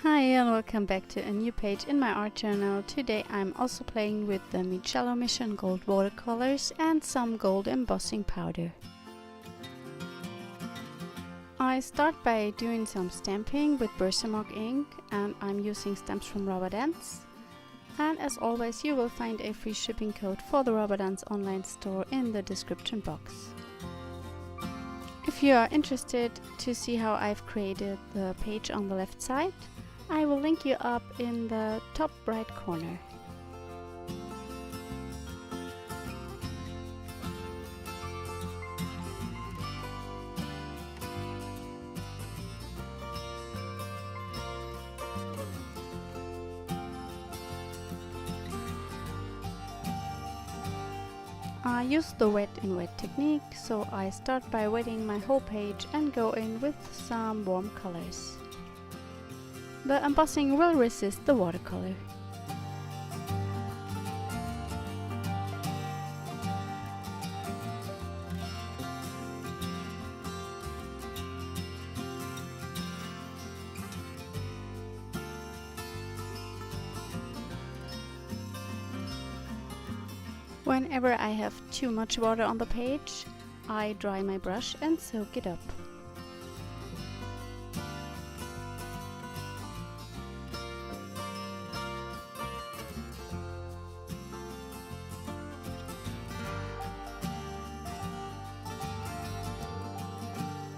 Hi and welcome back to a new page in my art journal. Today I'm also playing with the Mijello Mission Gold watercolors and some gold embossing powder. I start by doing some stamping with Versamark ink, and I'm using stamps from Rubber Dance. And as always, you will find a free shipping code for the Rubber Dance online store in the description box. If you are interested to see how I've created the page on the left side, I will link you up in the top right corner. I use the wet in wet technique, so I start by wetting my whole page and go in with some warm colors. The embossing will resist the watercolor. Whenever I have too much water on the page, I dry my brush and soak it up.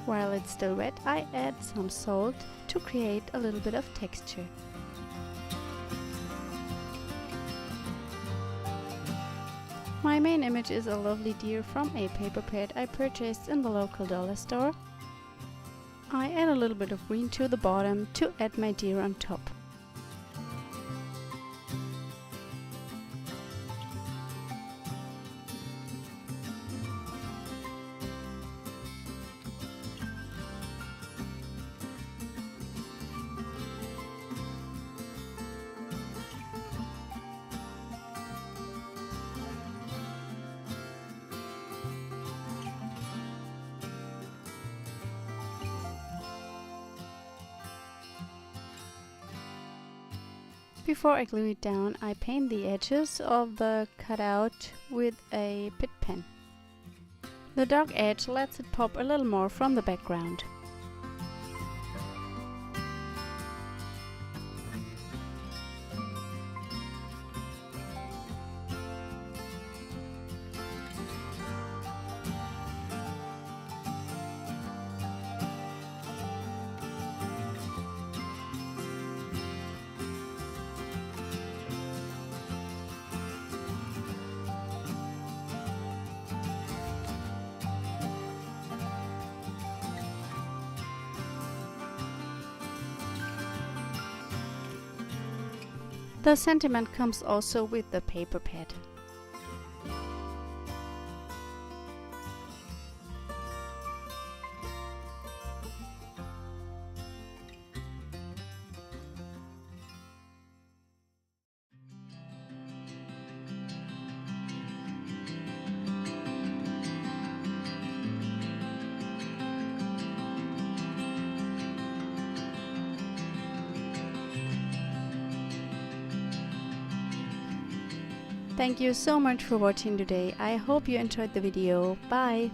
While it's still wet, I add some salt to create a little bit of texture. My main image is a lovely deer from a paper pad I purchased in the local dollar store. I add a little bit of green to the bottom to add my deer on top. Before I glue it down, I paint the edges of the cutout with a Pitt pen. The dark edge lets it pop a little more from the background. The sentiment comes also with the paper pad. Thank you so much for watching today. I hope you enjoyed the video. Bye!